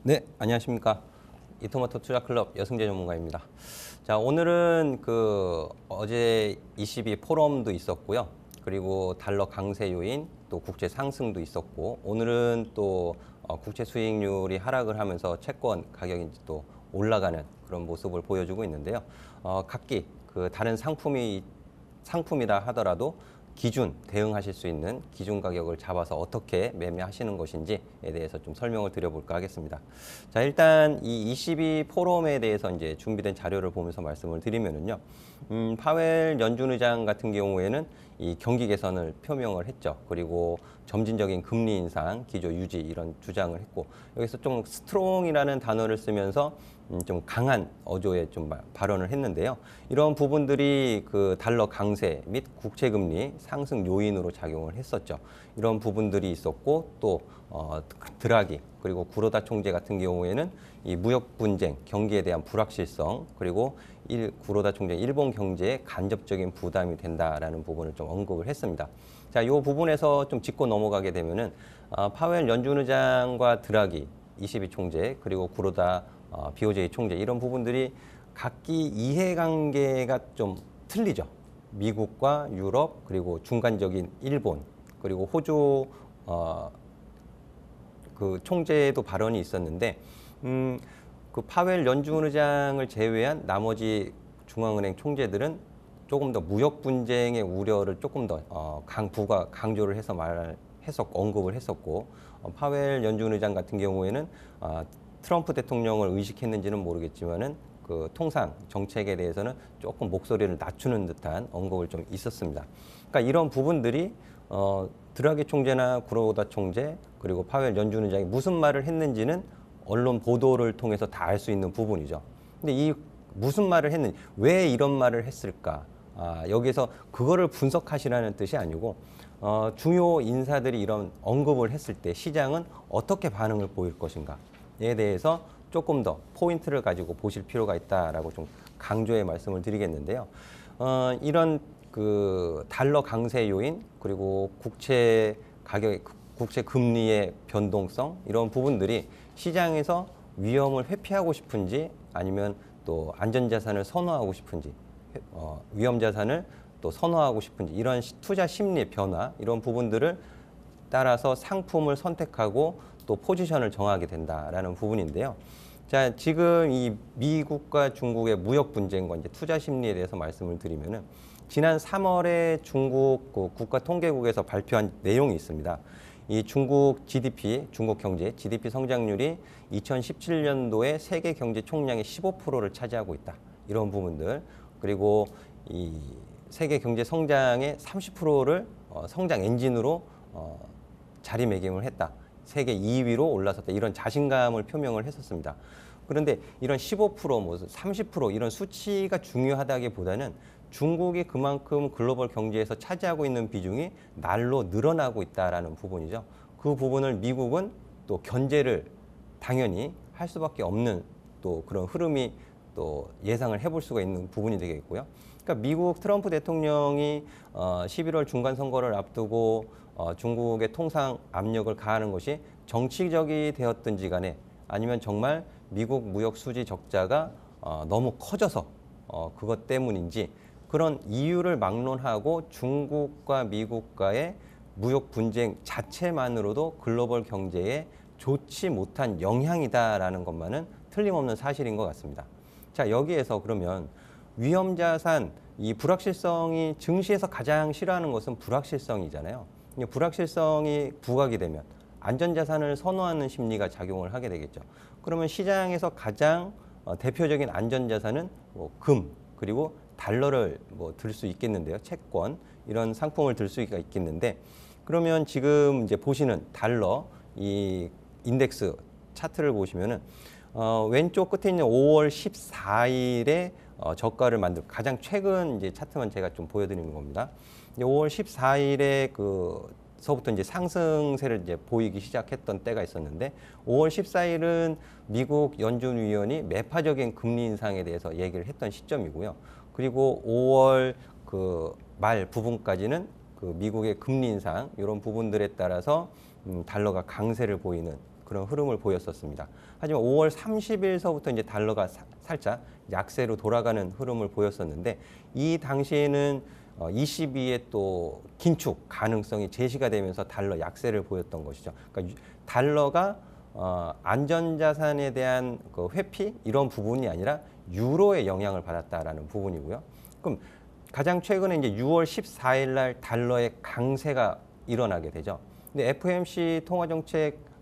네, 안녕하십니까. 이토마토 투자클럽 여승재 전문가입니다. 자, 오늘은 어제 22 포럼도 있었고요. 그리고 달러 강세 요인, 또 국채 상승도 있었고, 오늘은 또 국채 수익률이 하락을 하면서 채권 가격이 또 올라가는 그런 모습을 보여주고 있는데요. 각기 다른 상품이라 하더라도 기준, 대응하실 수 있는 기준 가격을 잡아서 어떻게 매매하시는 것인지에 대해서 좀 설명을 드려볼까 하겠습니다. 자, 일단 이 22 포럼에 대해서 이제 준비된 자료를 보면서 말씀을 드리면은요. 파웰 연준 의장 같은 경우에는 이 경기 개선을 표명을 했죠. 그리고 점진적인 금리 인상, 기조 유지 이런 주장을 했고, 여기서 좀 스트롱이라는 단어를 쓰면서 좀 강한 어조의 좀 발언을 했는데요. 이런 부분들이 달러 강세 및 국채 금리 상승 요인으로 작용을 했었죠. 이런 부분들이 있었고, 또 드라기 그리고 구로다 총재 같은 경우에는 이 무역 분쟁, 경기에 대한 불확실성, 그리고 구로다 총재 일본 경제에 간접적인 부담이 된다라는 부분을 좀 언급을 했습니다. 자, 이 부분에서 좀 짚고 넘어가게 되면은 파웰 연준 의장과 드라기 22 총재 그리고 구로다 BOJ 총재 이런 부분들이 각기 이해관계가 좀 틀리죠. 미국과 유럽 그리고 중간적인 일본 그리고 호주 총재도 발언이 있었는데 파웰 연준 의장을 제외한 나머지 중앙은행 총재들은 조금 더 무역 분쟁의 우려를 조금 더 강조를 해서 언급을 했었고, 파웰 연준 의장 같은 경우에는 트럼프 대통령을 의식했는지는 모르겠지만은 통상 정책에 대해서는 조금 목소리를 낮추는 듯한 언급을 좀 있었습니다. 그러니까 이런 부분들이 드라기 총재나 구로다 총재 그리고 파웰 연준 의장이 무슨 말을 했는지는 언론 보도를 통해서 다 알 수 있는 부분이죠. 근데 이 무슨 말을 했는지, 왜 이런 말을 했을까? 여기서 그거를 분석하시라는 뜻이 아니고 중요 인사들이 이런 언급을 했을 때 시장은 어떻게 반응을 보일 것인가에 대해서 조금 더 포인트를 가지고 보실 필요가 있다라고 좀 강조의 말씀을 드리겠는데요. 이런 달러 강세 요인 그리고 국채 가격, 국채 금리의 변동성 이런 부분들이 시장에서 위험을 회피하고 싶은지 아니면 또 안전자산을 선호하고 싶은지 위험자산을 또 선호하고 싶은지 이런 투자 심리 변화 이런 부분들을 따라서 상품을 선택하고 또 포지션을 정하게 된다라는 부분인데요. 자, 지금 이 미국과 중국의 무역 분쟁과 이제 투자 심리에 대해서 말씀을 드리면은 지난 3월에 중국 국가통계국에서 발표한 내용이 있습니다. 이 중국 GDP, 중국 경제 GDP 성장률이 2017년도에 세계 경제 총량의 15%를 차지하고 있다. 이런 부분들. 그리고 이 세계 경제 성장의 30%를 성장 엔진으로 자리매김을 했다. 세계 2위로 올라섰다. 이런 자신감을 표명을 했었습니다. 그런데 이런 15%, 30% 이런 수치가 중요하다기보다는 중국이 그만큼 글로벌 경제에서 차지하고 있는 비중이 날로 늘어나고 있다라는 부분이죠. 그 부분을 미국은 또 견제를 당연히 할 수밖에 없는 또 그런 흐름이 또 예상을 해볼 수가 있는 부분이 되겠고요. 그러니까 미국 트럼프 대통령이 11월 중간 선거를 앞두고 중국의 통상 압력을 가하는 것이 정치적이 되었든지 간에 아니면 정말 미국 무역 수지 적자가 너무 커져서 그것 때문인지 그런 이유를 막론하고 중국과 미국과의 무역 분쟁 자체만으로도 글로벌 경제에 좋지 못한 영향이다라는 것만은 틀림없는 사실인 것 같습니다. 자, 여기에서 그러면 위험자산, 이 불확실성이 증시에서 가장 싫어하는 것은 불확실성이잖아요. 불확실성이 부각이 되면 안전자산을 선호하는 심리가 작용을 하게 되겠죠. 그러면 시장에서 가장 대표적인 안전자산은 금, 그리고 달러를 들 수 있겠는데요. 채권, 이런 상품을 들 수가 있겠는데, 그러면 지금 이제 보시는 달러, 이 인덱스 차트를 보시면은, 왼쪽 끝에 있는 5월 14일에 저가를 가장 최근 이제 차트만 제가 좀 보여드리는 겁니다. 5월 14일에 서부터 이제 상승세를 이제 보이기 시작했던 때가 있었는데 5월 14일은 미국 연준위원이 매파적인 금리 인상에 대해서 얘기를 했던 시점이고요. 그리고 5월 말 부분까지는 미국의 금리 인상 이런 부분들에 따라서 달러가 강세를 보이는 그런 흐름을 보였었습니다. 하지만 5월 30일서부터 이제 달러가 살짝 약세로 돌아가는 흐름을 보였었는데 이 당시에는 ECB의 또 긴축 가능성이 제시가 되면서 달러 약세를 보였던 것이죠. 그러니까 달러가 안전자산에 대한 그 회피 이런 부분이 아니라 유로의 영향을 받았다라는 부분이고요. 그럼 가장 최근에 이제 6월 14일 날 달러의 강세가 일어나게 되죠. 근데 FOMC 통화정책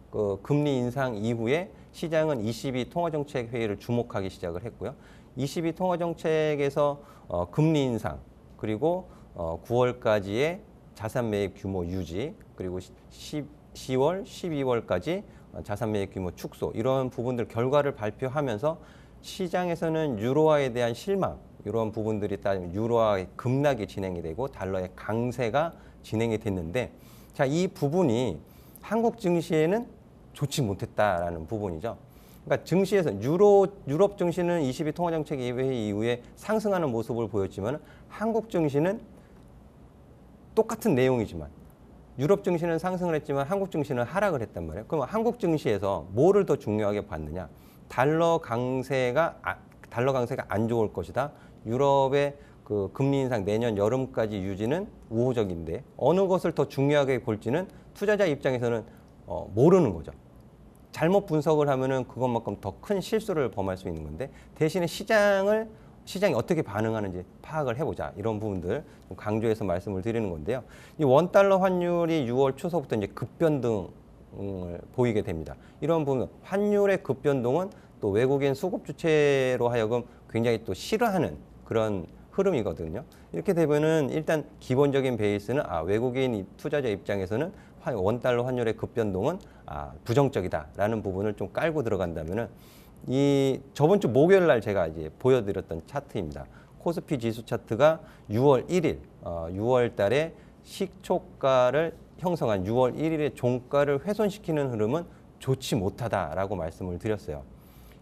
금리 인상 이후에 시장은 ECB 통화정책 회의를 주목하기 시작을 했고요. ECB 통화정책에서 금리 인상 그리고 9월까지의 자산 매입 규모 유지 그리고 10월, 12월까지 자산 매입 규모 축소 이런 부분들 결과를 발표하면서 시장에서는 유로화에 대한 실망 이런 부분들이 따르면 유로화의 급락이 진행이 되고 달러의 강세가 진행이 됐는데 자, 이 부분이 한국 증시에는 좋지 못했다라는 부분이죠. 그러니까 증시에서 유럽 증시는 ECB 통화정책 회의 이후에 상승하는 모습을 보였지만 한국 증시는 똑같은 내용이지만 유럽 증시는 상승을 했지만 한국 증시는 하락을 했단 말이에요. 그럼 한국 증시에서 뭐를 더 중요하게 봤느냐? 달러 강세가 안 좋을 것이다. 유럽의 그 금리 인상 내년 여름까지 유지는 우호적인데 어느 것을 더 중요하게 볼지는 투자자 입장에서는 모르는 거죠. 잘못 분석을 하면은 그것만큼 더 큰 실수를 범할 수 있는 건데 대신에 시장이 어떻게 반응하는지 파악을 해보자 이런 부분들 좀 강조해서 말씀을 드리는 건데요. 이 원달러 환율이 6월 초서부터 이제 급변동을 보이게 됩니다. 이런 부분 환율의 급변동은 또 외국인 수급 주체로 하여금 굉장히 또 싫어하는 그런 흐름이거든요. 이렇게 되면은 일단 기본적인 베이스는 외국인 투자자 입장에서는 원달러 환율의 급변동은 부정적이다라는 부분을 좀 깔고 들어간다면은 이 저번 주 목요일 날 제가 이제 보여드렸던 차트입니다. 코스피 지수 차트가 6월 1일, 6월 달에 시초가를 형성한 6월 1일의 종가를 훼손시키는 흐름은 좋지 못하다라고 말씀을 드렸어요.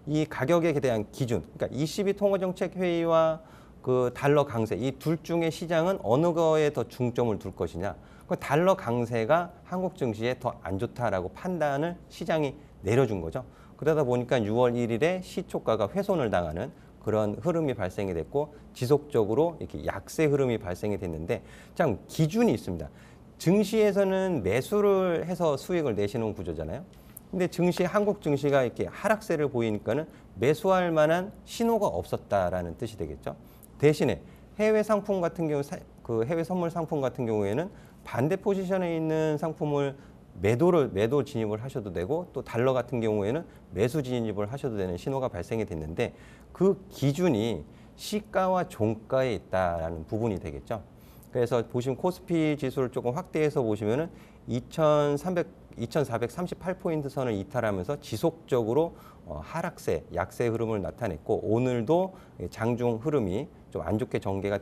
이 가격에 대한 기준, 그러니까 ECB 통화정책 회의와 그 달러 강세 이 둘 중에 시장은 어느 거에 더 중점을 둘 것이냐? 그 달러 강세가 한국 증시에 더 안 좋다라고 판단을 시장이 내려준 거죠. 그러다 보니까 6월 1일에 시초가가 훼손을 당하는 그런 흐름이 발생이 됐고 지속적으로 이렇게 약세 흐름이 발생이 됐는데 참 기준이 있습니다. 증시에서는 매수를 해서 수익을 내시는 구조잖아요. 근데 한국 증시가 이렇게 하락세를 보이니까는 매수할 만한 신호가 없었다라는 뜻이 되겠죠. 대신에 해외 상품 같은 경우 그 해외 선물 상품 같은 경우에는 반대 포지션에 있는 상품을 매도 진입을 하셔도 되고 또 달러 같은 경우에는 매수 진입을 하셔도 되는 신호가 발생이 됐는데 그 기준이 시가와 종가에 있다라는 부분이 되겠죠. 그래서 보시면 코스피 지수를 조금 확대해서 보시면은 2438포인트 선을 이탈하면서 지속적으로 하락세, 약세 흐름을 나타냈고 오늘도 장중 흐름이 좀 안 좋게 전개가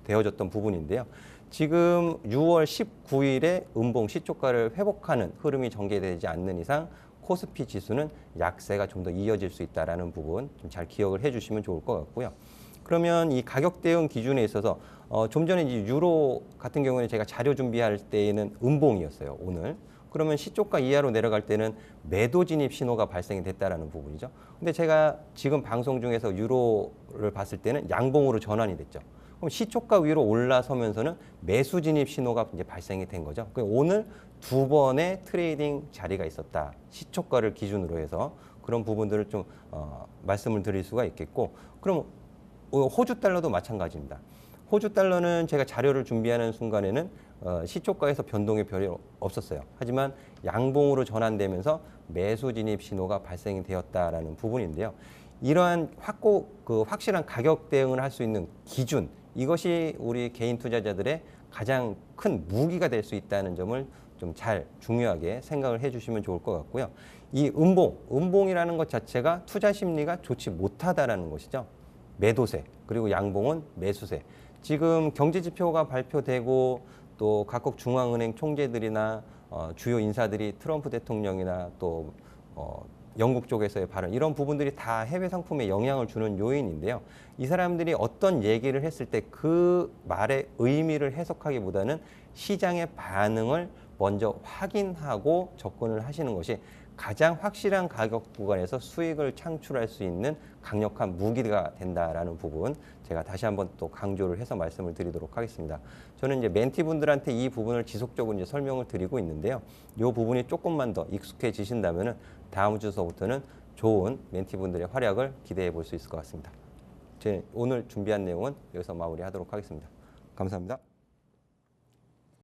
되어졌던 부분인데요. 지금 6월 19일에 음봉 시초가를 회복하는 흐름이 전개되지 않는 이상 코스피 지수는 약세가 좀 더 이어질 수 있다는 부분 좀 잘 기억을 해주시면 좋을 것 같고요. 그러면 이 가격 대응 기준에 있어서 좀 전에 이제 유로 같은 경우에는 제가 자료 준비할 때에는 음봉이었어요. 오늘. 그러면 시초가 이하로 내려갈 때는 매도 진입 신호가 발생이 됐다라는 부분이죠. 근데 제가 지금 방송 중에서 유로를 봤을 때는 양봉으로 전환이 됐죠. 그럼 시초가 위로 올라서면서는 매수 진입 신호가 이제 발생이 된 거죠. 오늘 두 번의 트레이딩 자리가 있었다. 시초가를 기준으로 해서 그런 부분들을 좀 말씀을 드릴 수가 있겠고, 그럼 호주 달러도 마찬가지입니다. 호주 달러는 제가 자료를 준비하는 순간에는 시초가에서 변동이 별이 없었어요. 하지만 양봉으로 전환되면서 매수 진입 신호가 발생이 되었다라는 부분인데요. 이러한 확실한 가격 대응을 할 수 있는 기준, 이것이 우리 개인 투자자들의 가장 큰 무기가 될 수 있다는 점을 좀 잘 중요하게 생각을 해주시면 좋을 것 같고요. 이 음봉이라는 것 자체가 투자 심리가 좋지 못하다라는 것이죠. 매도세, 그리고 양봉은 매수세. 지금 경제지표가 발표되고 또 각국 중앙은행 총재들이나 주요 인사들이 트럼프 대통령이나 또 영국 쪽에서의 발언, 이런 부분들이 다 해외 상품에 영향을 주는 요인인데요. 이 사람들이 어떤 얘기를 했을 때 그 말의 의미를 해석하기보다는 시장의 반응을 먼저 확인하고 접근을 하시는 것이 가장 확실한 가격 구간에서 수익을 창출할 수 있는 강력한 무기가 된다라는 부분 제가 다시 한번 또 강조를 해서 말씀을 드리도록 하겠습니다. 저는 이제 멘티분들한테 이 부분을 지속적으로 이제 설명을 드리고 있는데요. 이 부분이 조금만 더 익숙해지신다면은 다음 주서부터는 좋은 멘티분들의 활약을 기대해 볼 수 있을 것 같습니다. 제 오늘 준비한 내용은 여기서 마무리하도록 하겠습니다. 감사합니다.